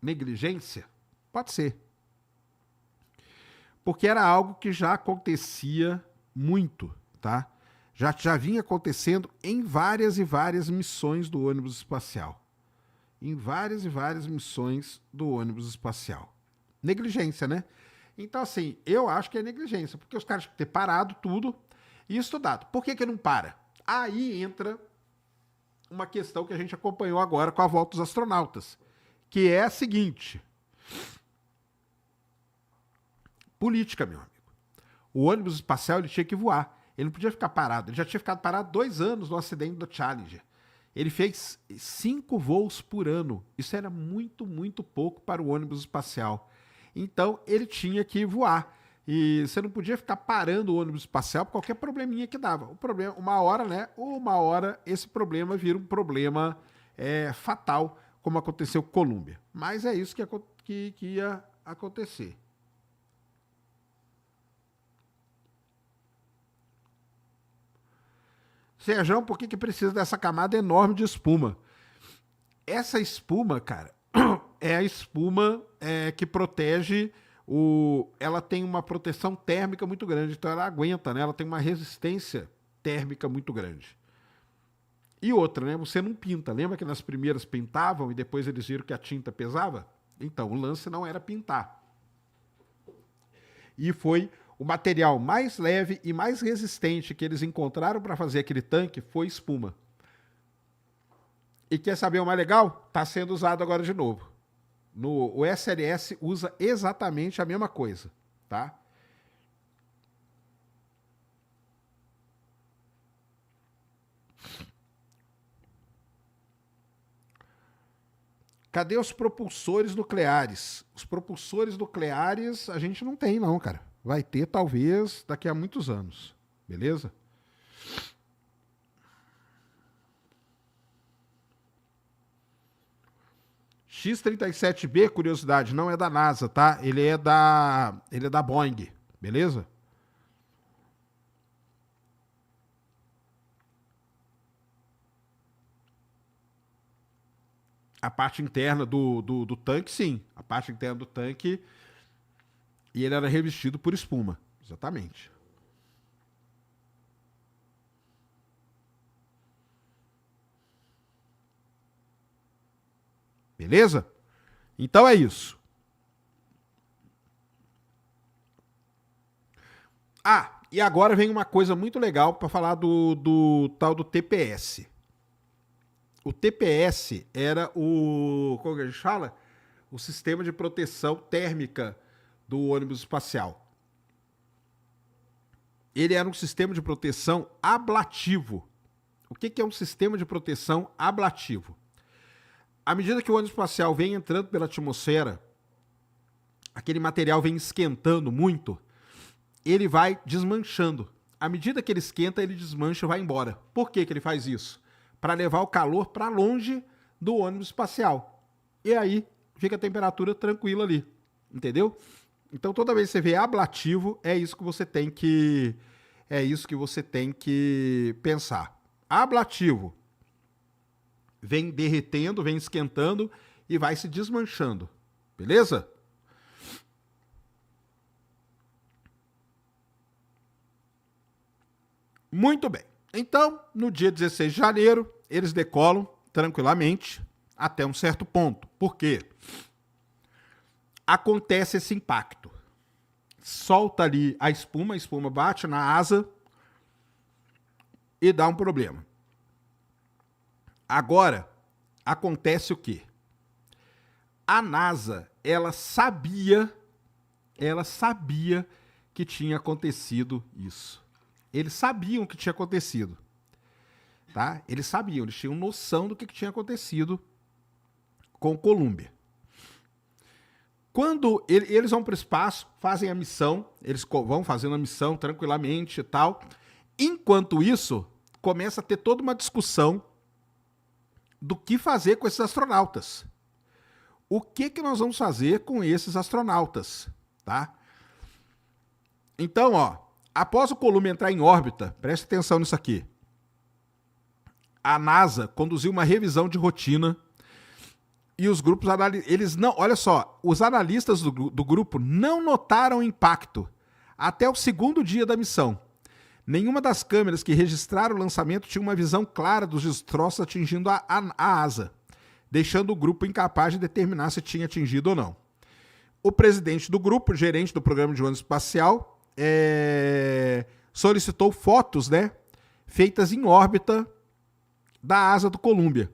negligência? Pode ser. Porque era algo que já acontecia muito, tá? Já vinha acontecendo em várias e várias missões do ônibus espacial. Em várias e várias missões do ônibus espacial. Negligência, né? Então, assim, eu acho que é negligência, porque os caras tinham que ter parado tudo e estudado. Por que não para? Aí entra uma questão que a gente acompanhou agora com a volta dos astronautas, que é a seguinte. Política, meu amigo. O ônibus espacial ele tinha que voar. Ele não podia ficar parado. Ele já tinha ficado parado 2 anos no acidente do Challenger. Ele fez 5 voos por ano. Isso era muito, muito pouco para o ônibus espacial. Então, ele tinha que voar. E você não podia ficar parando o ônibus espacial por qualquer probleminha que dava. O problema, uma hora esse problema vira um problema fatal, como aconteceu com Columbia. Mas é isso que ia acontecer. Sérgio, por que precisa dessa camada enorme de espuma? Essa espuma, cara, é a espuma que protege ela tem uma proteção térmica muito grande, então ela aguenta, né? Ela tem uma resistência térmica muito grande. E outra, né? Você não pinta. Lembra que nas primeiras pintavam e depois eles viram que a tinta pesava? Então, o lance não era pintar. E foi o material mais leve e mais resistente que eles encontraram para fazer aquele tanque foi espuma. E quer saber o mais legal? Está sendo usado agora de novo. O SLS usa exatamente a mesma coisa, tá? Cadê os propulsores nucleares? Os propulsores nucleares a gente não tem, não, cara. vai ter talvez daqui a muitos anos, beleza? X-37B, curiosidade, não é da NASA, tá? Ele é da Boeing, beleza? A parte interna do tanque, sim. A parte interna do tanque. E ele era revestido por espuma. Exatamente. Beleza? Então é isso. Ah, e agora vem uma coisa muito legal para falar do tal do TPS. O TPS era como que a gente fala? O sistema de proteção térmica do ônibus espacial. Ele era um sistema de proteção ablativo. O que é um sistema de proteção ablativo? À medida que o ônibus espacial vem entrando pela atmosfera, aquele material vem esquentando muito, ele vai desmanchando. À medida que ele esquenta, ele desmancha e vai embora. Por que ele faz isso? Para levar o calor para longe do ônibus espacial. E aí fica a temperatura tranquila ali. Entendeu? Então toda vez que você vê ablativo, é isso que você tem que pensar. Ablativo vem derretendo, vem esquentando e vai se desmanchando. Beleza? Muito bem. Então, no dia 16 de janeiro, eles decolam tranquilamente até um certo ponto. Por quê? Acontece esse impacto. Solta ali a espuma bate na asa e dá um problema. Agora, acontece o quê? A NASA, ela sabia que tinha acontecido isso. Eles sabiam que tinha acontecido. Tá? Eles sabiam, eles tinham noção do que tinha acontecido com o Columbia. Quando eles vão para o espaço, fazem a missão, eles vão fazendo a missão tranquilamente e tal. Enquanto isso, começa a ter toda uma discussão do que fazer com esses astronautas. O que nós vamos fazer com esses astronautas, tá? Então, após o Columbia entrar em órbita, preste atenção nisso aqui. A NASA conduziu uma revisão de rotina e os grupos eles não, olha só, os analistas do grupo não notaram impacto até o segundo dia da missão. Nenhuma das câmeras que registraram o lançamento tinha uma visão clara dos destroços atingindo a asa, deixando o grupo incapaz de determinar se tinha atingido ou não. O presidente do grupo, gerente do programa de ônibus espacial, solicitou fotos, né, feitas em órbita da asa do Columbia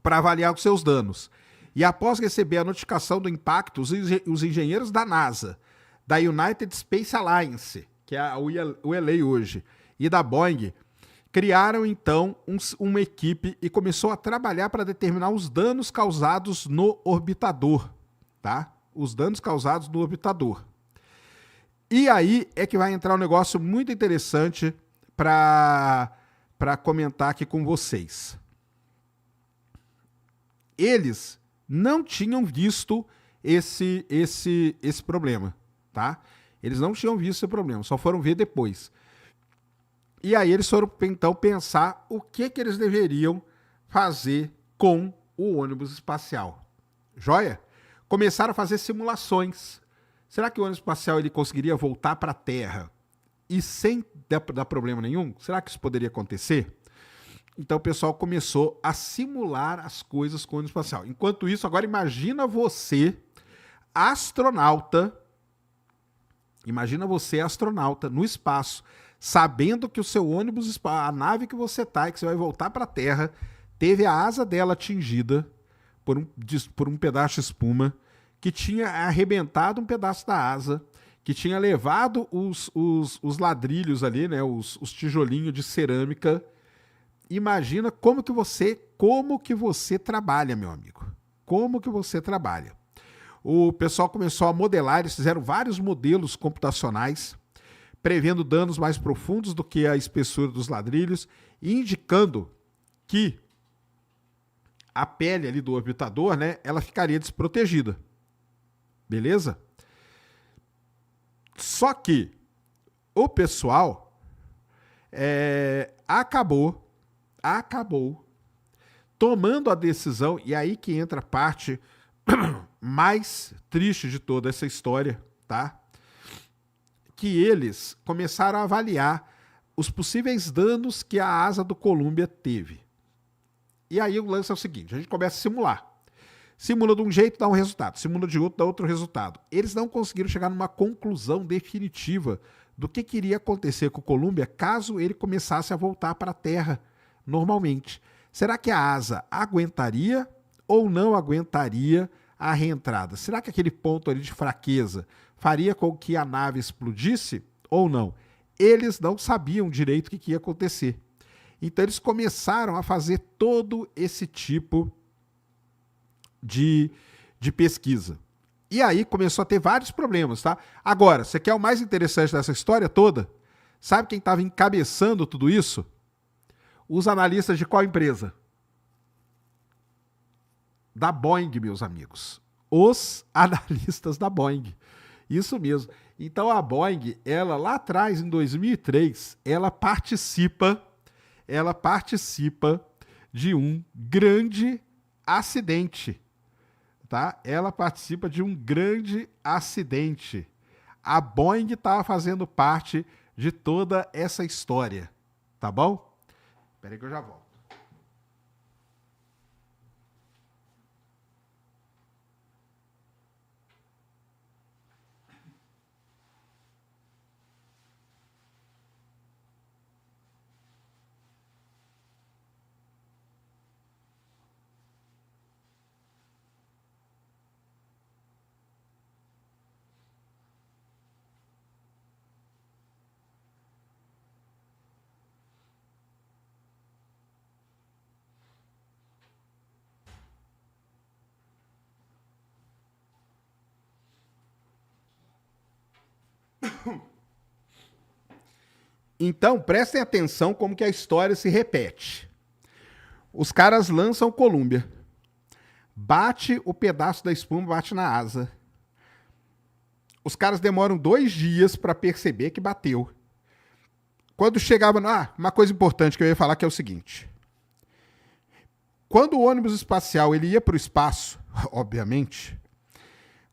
para avaliar os seus danos. E após receber a notificação do impacto, os engenheiros da NASA, da United Space Alliance, que é a ULA hoje, e da Boeing, criaram então uma equipe e começou a trabalhar para determinar os danos causados no orbitador, tá? Os danos causados no orbitador. E aí é que vai entrar um negócio muito interessante para comentar aqui com vocês. Eles não tinham visto esse problema, tá? Eles não tinham visto esse problema, só foram ver depois. E aí eles foram, então, pensar o que eles deveriam fazer com o ônibus espacial. Joia? Começaram a fazer simulações. Será que o ônibus espacial ele conseguiria voltar para a Terra e sem dar problema nenhum? Será que isso poderia acontecer? Então o pessoal começou a simular as coisas com o ônibus espacial. Enquanto isso, agora imagina você, astronauta, no espaço, sabendo que o seu ônibus, a nave que você tá, que você vai voltar para a Terra, teve a asa dela atingida por um pedaço de espuma, que tinha arrebentado um pedaço da asa, que tinha levado os ladrilhos ali, né, os tijolinhos de cerâmica. Imagina como que você trabalha, meu amigo. Como que você trabalha. o pessoal começou a modelar, eles fizeram vários modelos computacionais, prevendo danos mais profundos do que a espessura dos ladrilhos, indicando que a pele ali do orbitador, né, ela ficaria desprotegida. Beleza? Só que o pessoal acabou tomando a decisão, e aí que entra a parte mais triste de toda essa história, tá? Que eles começaram a avaliar os possíveis danos que a asa do Columbia teve. E aí o lance é o seguinte, a gente começa a simular. Simula de um jeito, dá um resultado. Simula de outro, dá outro resultado. Eles não conseguiram chegar numa conclusão definitiva do que iria acontecer com o Columbia caso ele começasse a voltar para a Terra normalmente. Será que a asa aguentaria ou não aguentaria a reentrada? Será que aquele ponto ali de fraqueza faria com que a nave explodisse ou não? Eles não sabiam direito o que ia acontecer. Então eles começaram a fazer todo esse tipo de pesquisa. E aí começou a ter vários problemas, tá? Agora, você quer o mais interessante dessa história toda? Sabe quem estava encabeçando tudo isso? Os analistas de qual empresa? Da Boeing, meus amigos. Os analistas da Boeing. Isso mesmo. Então a Boeing, ela lá atrás, em 2003, ela participa de um grande acidente. Tá? Ela participa de um grande acidente. A Boeing estava fazendo parte de toda essa história. Tá bom? Espera aí que eu já volto. Então, prestem atenção como que a história se repete. Os caras lançam o Columbia. Bate o pedaço da espuma, bate na asa. Os caras demoram 2 dias para perceber que bateu. Quando chegava... uma coisa importante que eu ia falar que é o seguinte. Quando o ônibus espacial ele ia para o espaço, obviamente,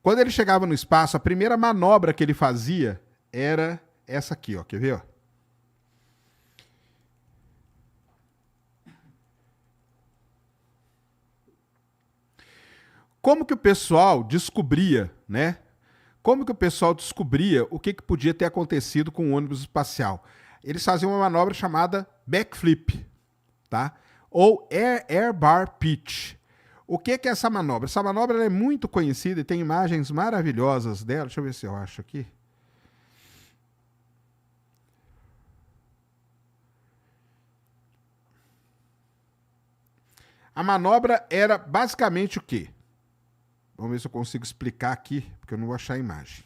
quando ele chegava no espaço, a primeira manobra que ele fazia era essa aqui, ó. Quer ver, ó? Como que o pessoal descobria, né? Como que o pessoal descobria o que podia ter acontecido com o ônibus espacial? Eles faziam uma manobra chamada backflip, tá? Ou air bar pitch. O que é essa manobra? Essa manobra ela é muito conhecida e tem imagens maravilhosas dela. Deixa eu ver se eu acho aqui. A manobra era basicamente o quê? Vamos ver se eu consigo explicar aqui, porque eu não vou achar a imagem.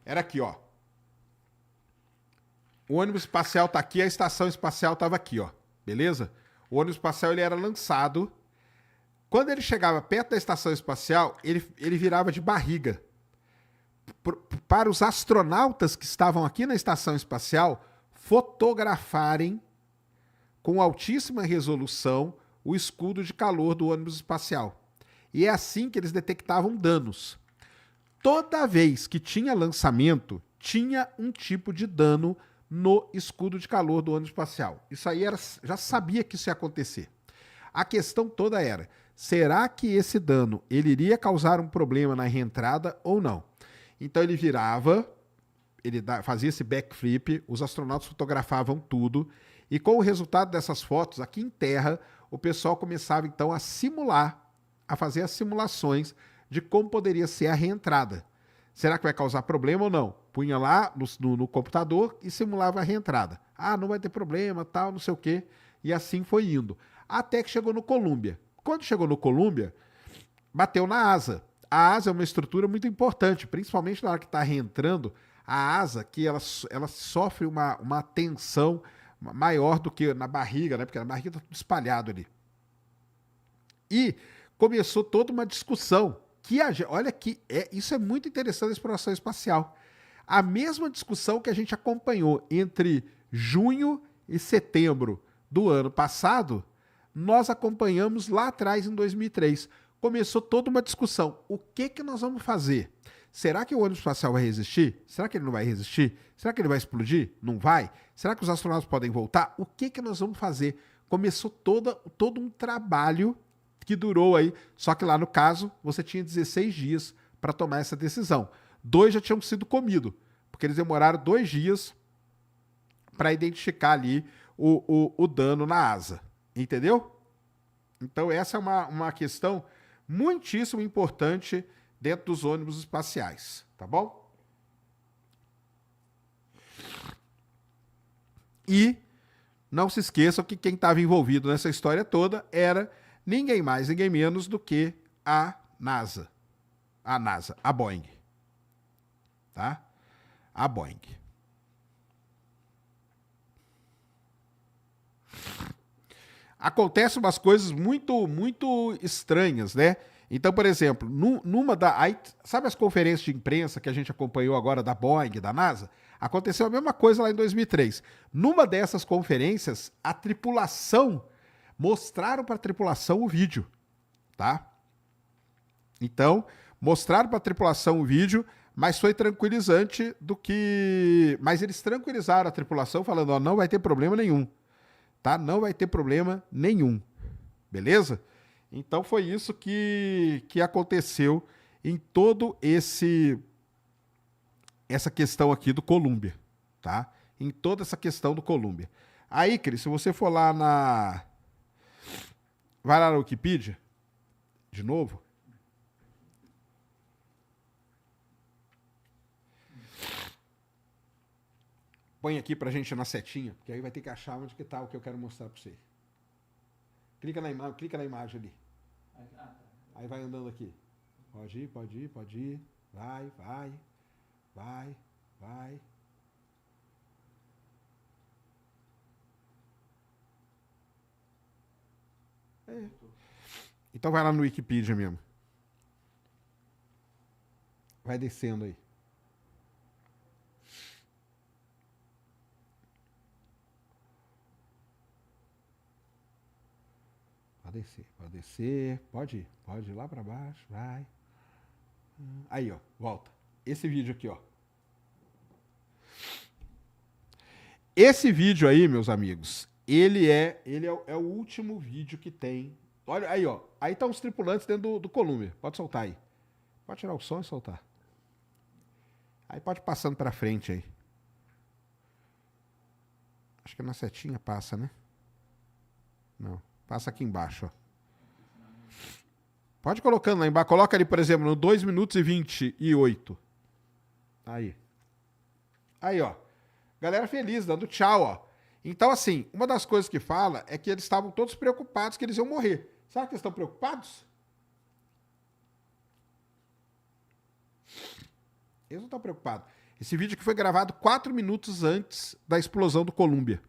Era aqui, ó. O ônibus espacial tá aqui, a estação espacial tava aqui, ó. Beleza? O ônibus espacial ele era lançado. Quando ele chegava perto da estação espacial, ele virava de barriga. Para os astronautas que estavam aqui na estação espacial fotografarem com altíssima resolução o escudo de calor do ônibus espacial. E é assim que eles detectavam danos. Toda vez que tinha lançamento, tinha um tipo de dano no escudo de calor do ônibus espacial. Isso aí já sabia que isso ia acontecer. A questão toda era, será que esse dano ele iria causar um problema na reentrada ou não? Então ele virava, fazia esse backflip, os astronautas fotografavam tudo, e com o resultado dessas fotos, aqui em terra, o pessoal começava então a fazer as simulações de como poderia ser a reentrada. Será que vai causar problema ou não? Punha lá no computador e simulava a reentrada. Não vai ter problema, tal, não sei o quê. E assim foi indo. Até que chegou no Columbia. Quando chegou no Columbia, bateu na asa. A asa é uma estrutura muito importante, principalmente na hora que está reentrando. A asa, que ela sofre uma tensão maior do que na barriga, né? Porque na barriga está tudo espalhado ali. E começou toda uma discussão. Olha que isso é muito interessante na exploração espacial. A mesma discussão que a gente acompanhou entre junho e setembro do ano passado, nós acompanhamos lá atrás, em 2003. Começou toda uma discussão. O que nós vamos fazer? Será que o ônibus espacial vai resistir? Será que ele não vai resistir? Será que ele vai explodir? Não vai? Será que os astronautas podem voltar? O que nós vamos fazer? Começou todo um trabalho que durou aí, só que lá no caso, você tinha 16 dias para tomar essa decisão. 2 já tinham sido comidos, porque eles demoraram 2 dias para identificar ali o dano na asa. Entendeu? Então essa é uma questão muitíssimo importante dentro dos ônibus espaciais, tá bom? E não se esqueçam que quem estava envolvido nessa história toda era ninguém mais, ninguém menos do que a NASA. A Boeing. Tá? A Boeing. Acontecem umas coisas muito, muito estranhas, né? Então, por exemplo, sabe as conferências de imprensa que a gente acompanhou agora da Boeing, da NASA? Aconteceu a mesma coisa lá em 2003. Numa dessas conferências, mostraram para a tripulação o vídeo, tá? Então, mostraram para a tripulação o vídeo, mas foi tranquilizante Mas eles tranquilizaram a tripulação falando, ó, não vai ter problema nenhum, tá? Não vai ter problema nenhum, beleza? Então foi isso que aconteceu em todo essa questão aqui do Columbia, tá? Em toda essa questão do Columbia. Aí, Cris, se você for lá vai lá na Wikipedia, de novo. Põe aqui pra gente na setinha, porque aí vai ter que achar onde que tá o que eu quero mostrar pra você. Clica na imagem ali. Aí vai andando aqui. Pode ir. Vai. Então vai lá no Wikipedia mesmo. Vai descendo aí. Pode descer, pode ir lá para baixo, vai. Aí, ó, volta. Esse vídeo aqui, ó. Esse vídeo aí, meus amigos, ele é o último vídeo que tem. Olha aí, ó. Aí tá os tripulantes dentro do Columbia. Pode soltar aí. Pode tirar o som e soltar. Aí pode ir passando para frente aí. Acho que na setinha passa, né? Não. Passa aqui embaixo, ó. Pode ir colocando lá embaixo. Coloca ali, por exemplo, no 2 minutos e 28. Aí. Aí, ó. Galera feliz, dando tchau, ó. Então, assim, uma das coisas que fala é que eles estavam todos preocupados que eles iam morrer. Sabe que eles estão preocupados? Eles não estão preocupados. Esse vídeo aqui foi gravado 4 minutos antes da explosão do Columbia.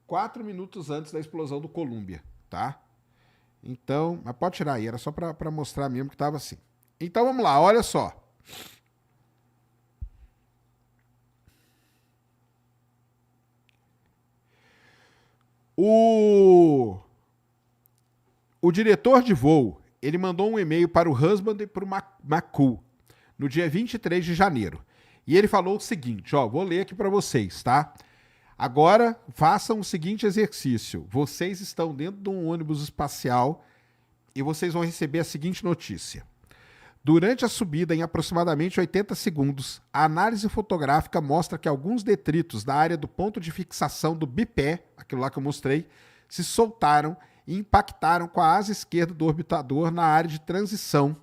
4 minutos antes da explosão do Columbia, tá? Então, mas pode tirar aí, era só para mostrar mesmo que tava assim. Então vamos lá, olha só. O diretor de voo, ele mandou um e-mail para o husband e para o McCool no dia 23 de janeiro. E ele falou o seguinte, ó, vou ler aqui para vocês, tá? Agora, façam o seguinte exercício. Vocês estão dentro de um ônibus espacial e vocês vão receber a seguinte notícia. Durante a subida, em aproximadamente 80 segundos, a análise fotográfica mostra que alguns detritos da área do ponto de fixação do bipé, aquilo lá que eu mostrei, se soltaram e impactaram com a asa esquerda do orbitador na área de transição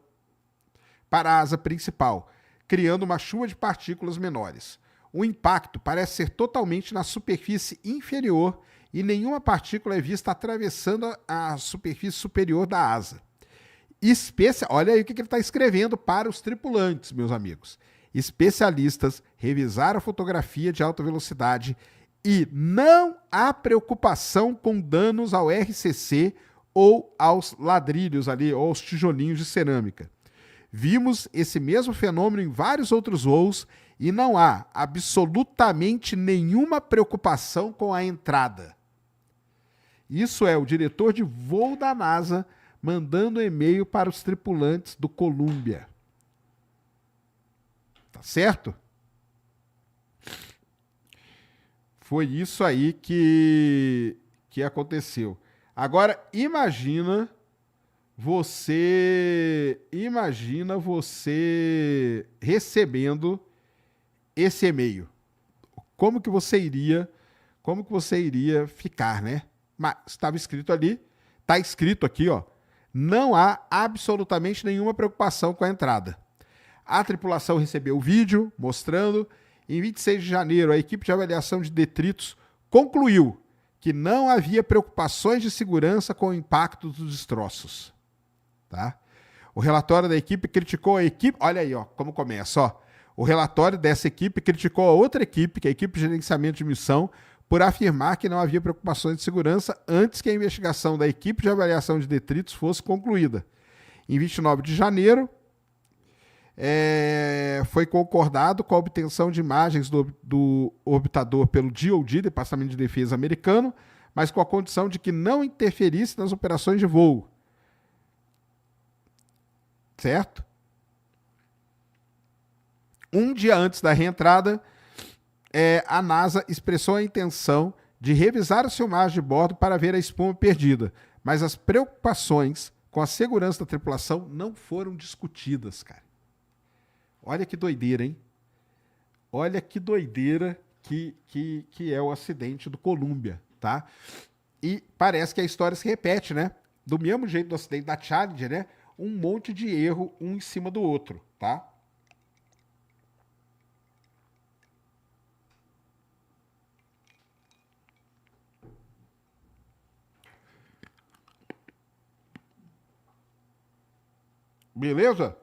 para a asa principal, criando uma chuva de partículas menores. O impacto parece ser totalmente na superfície inferior e nenhuma partícula é vista atravessando a superfície superior da asa. Olha aí o que ele está escrevendo para os tripulantes, meus amigos. Especialistas revisaram a fotografia de alta velocidade e não há preocupação com danos ao RCC ou aos ladrilhos ali, ou aos tijolinhos de cerâmica. Vimos esse mesmo fenômeno em vários outros voos e não há absolutamente nenhuma preocupação com a entrada. Isso é o diretor de voo da NASA mandando um e-mail para os tripulantes do Columbia. Tá certo? Foi isso aí que aconteceu. Agora, imagina você recebendo esse e-mail. Como que você iria ficar, né? Mas estava escrito ali, está escrito aqui, ó, não há absolutamente nenhuma preocupação com a entrada. A tripulação recebeu o vídeo mostrando. Em 26 de janeiro, a equipe de avaliação de detritos concluiu que não havia preocupações de segurança com o impacto dos destroços. Tá? O relatório da equipe criticou a equipe... Olha aí, ó, como começa. Ó. O relatório dessa equipe criticou a outra equipe, que é a equipe de gerenciamento de missão, por afirmar que não havia preocupações de segurança antes que a investigação da equipe de avaliação de detritos fosse concluída. Em 29 de janeiro, foi concordado com a obtenção de imagens do orbitador pelo DoD, Departamento de Defesa americano, mas com a condição de que não interferisse nas operações de voo. Certo? Um dia antes da reentrada, a NASA expressou a intenção de revisar as filmagens de bordo para ver a espuma perdida, mas as preocupações com a segurança da tripulação não foram discutidas, cara. Olha que doideira, hein? Olha que doideira que é o acidente do Columbia, tá? E parece que a história se repete, né? Do mesmo jeito do acidente da Challenger, né? Um monte de erro um em cima do outro, tá? Beleza?